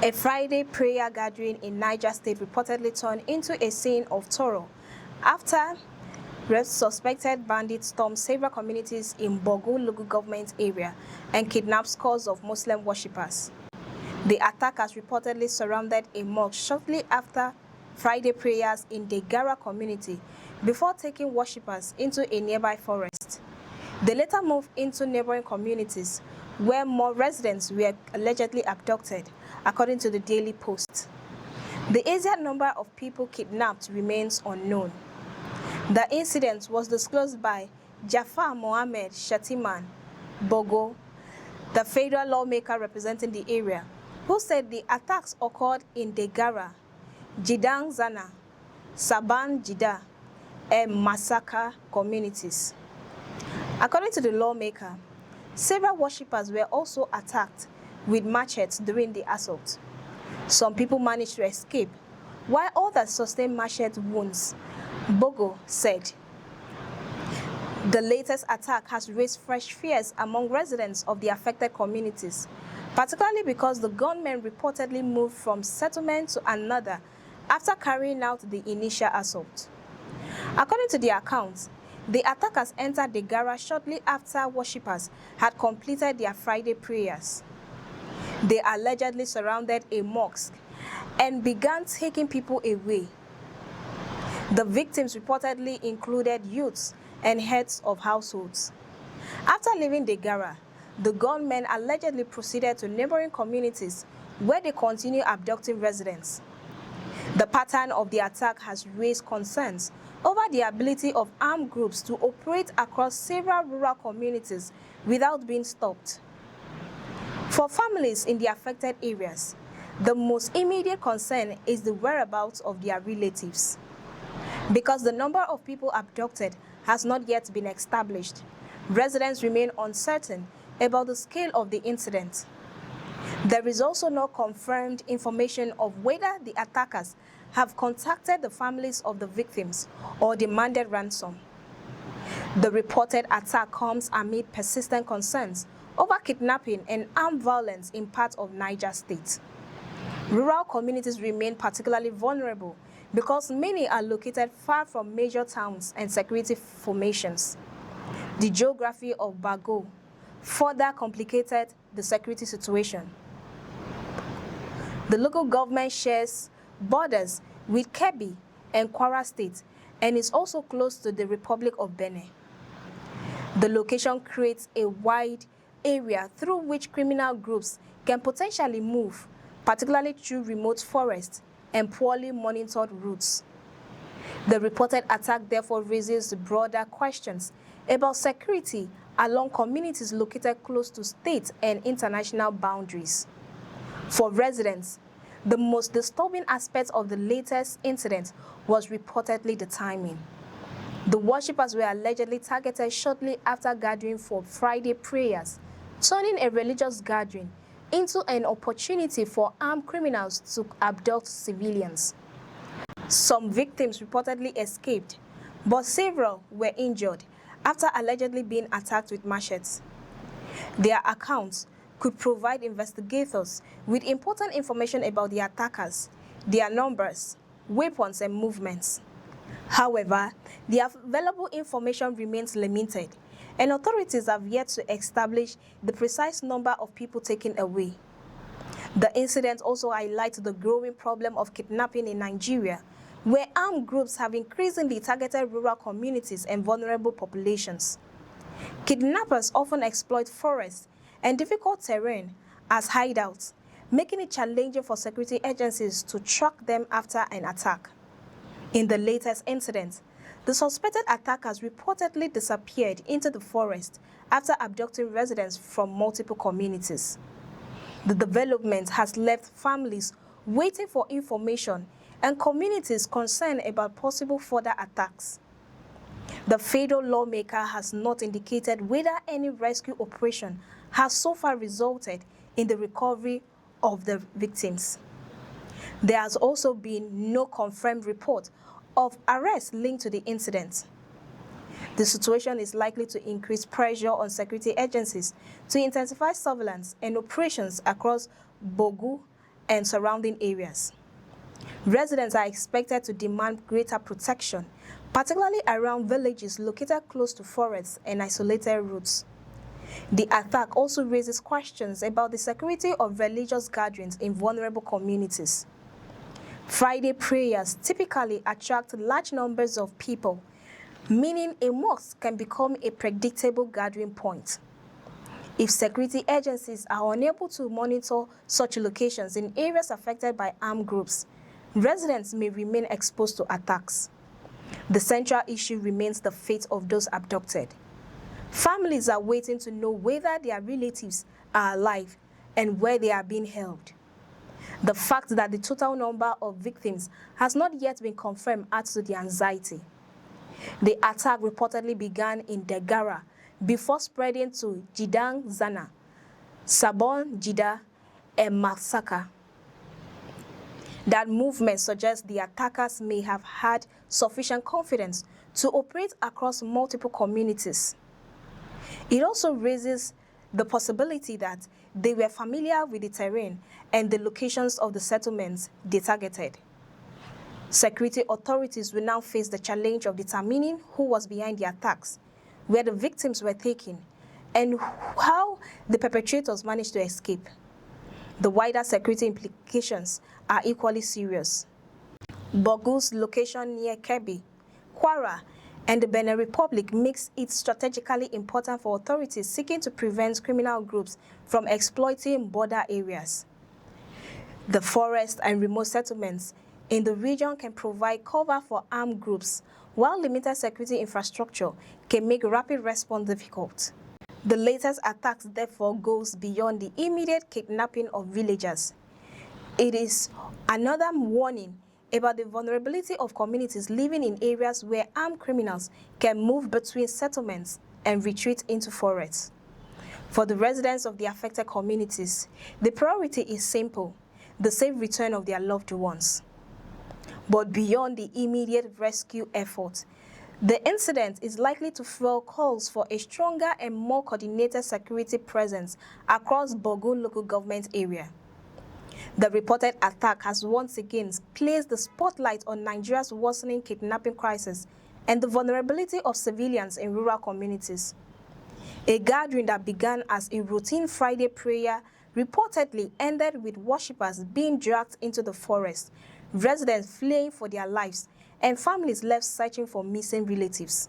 A Friday prayer gathering in Niger State reportedly turned into a scene of terror after suspected bandits stormed several communities in Bogu local government area and kidnapped scores of Muslim worshippers. The attackers reportedly surrounded a mosque shortly after Friday prayers in the Gara community before taking worshippers into a nearby forest. They later moved into neighboring communities where more residents were allegedly abducted, according to the Daily Post. The exact number of people kidnapped remains unknown. The incident was disclosed by Jafar Mohammed Shatiman Bogo, the federal lawmaker representing the area, who said the attacks occurred in Degara, Jidang Zana, Saban Jida, and Masaka communities. According to the lawmaker, several worshippers were also attacked with machetes during the assault. Some people managed to escape, while others sustained machete wounds, Bogo said. The latest attack has raised fresh fears among residents of the affected communities, particularly because the gunmen reportedly moved from settlement to another after carrying out the initial assault. According to the accounts, the attackers entered the Gara shortly after worshippers had completed their Friday prayers. They allegedly surrounded a mosque and began taking people away. The victims reportedly included youths and heads of households. After leaving the Gara, the gunmen allegedly proceeded to neighboring communities where they continue abducting residents. The pattern of the attack has raised concerns over the ability of armed groups to operate across several rural communities without being stopped. For families in the affected areas, the most immediate concern is the whereabouts of their relatives. Because the number of people abducted has not yet been established, residents remain uncertain about the scale of the incident. There is also no confirmed information of whether the attackers have contacted the families of the victims or demanded ransom. The reported attack comes amid persistent concerns over kidnapping and armed violence in parts of Niger State. Rural communities remain particularly vulnerable because many are located far from major towns and security formations. The geography of Bago further complicated the security situation. The local government shares borders with Kebbi and Kwara State and is also close to the Republic of Benin. The location creates a wide area through which criminal groups can potentially move, particularly through remote forests and poorly monitored routes. The reported attack therefore raises broader questions about security along communities located close to state and international boundaries. For residents, the most disturbing aspect of the latest incident was reportedly the timing. The worshippers were allegedly targeted shortly after gathering for Friday prayers, turning a religious gathering into an opportunity for armed criminals to abduct civilians. Some victims reportedly escaped, but several were injured after allegedly being attacked with machetes. Their accounts could provide investigators with important information about the attackers, their numbers, weapons, and movements. However, the available information remains limited, and authorities have yet to establish the precise number of people taken away. The incident also highlights the growing problem of kidnapping in Nigeria, where armed groups have increasingly targeted rural communities and vulnerable populations. Kidnappers often exploit forests and difficult terrain as hideouts, making it challenging for security agencies to track them after an attack. In the latest incident, the suspected attackers reportedly disappeared into the forest after abducting residents from multiple communities. The development has left families waiting for information and communities concerned about possible further attacks. The federal lawmaker has not indicated whether any rescue operation has so far resulted in the recovery of the victims. There has also been no confirmed report of arrests linked to the incident. The situation is likely to increase pressure on security agencies to intensify surveillance and operations across Bogu and surrounding areas. Residents are expected to demand greater protection, particularly around villages located close to forests and isolated routes. The attack also raises questions about the security of religious gatherings in vulnerable communities. Friday prayers typically attract large numbers of people, meaning a mosque can become a predictable gathering point. If security agencies are unable to monitor such locations in areas affected by armed groups, residents may remain exposed to attacks. The central issue remains the fate of those abducted. Families are waiting to know whether their relatives are alive and where they are being held. The fact that the total number of victims has not yet been confirmed adds to the anxiety. The attack reportedly began in Degara before spreading to Jidang Zana, Sabon Jida, and Masaka. That movement suggests the attackers may have had sufficient confidence to operate across multiple communities. It also raises the possibility that they were familiar with the terrain and the locations of the settlements they targeted. Security authorities will now face the challenge of determining who was behind the attacks, where the victims were taken, and how the perpetrators managed to escape. The wider security implications are equally serious. Bogu's location near Kebbi, Kwara, and the Benin Republic makes it strategically important for authorities seeking to prevent criminal groups from exploiting border areas. The forest and remote settlements in the region can provide cover for armed groups, while limited security infrastructure can make rapid response difficult. The latest attacks therefore goes beyond the immediate kidnapping of villagers. It is another warning about the vulnerability of communities living in areas where armed criminals can move between settlements and retreat into forests. For the residents of the affected communities, the priority is simple: the safe return of their loved ones. But beyond the immediate rescue effort, the incident is likely to fuel calls for a stronger and more coordinated security presence across Bogun local government area. The reported attack has once again placed the spotlight on Nigeria's worsening kidnapping crisis and the vulnerability of civilians in rural communities. A gathering that began as a routine Friday prayer reportedly ended with worshippers being dragged into the forest, residents fleeing for their lives, and families left searching for missing relatives.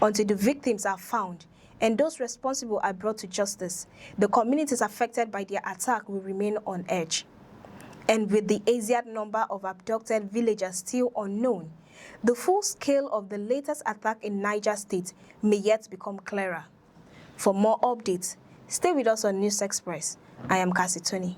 Until the victims are found and those responsible are brought to justice, the communities affected by the attack will remain on edge. And with the exact number of abducted villagers still unknown, the full scale of the latest attack in Niger State may yet become clearer. For more updates, stay with us on News Express. I am Cassie Tony.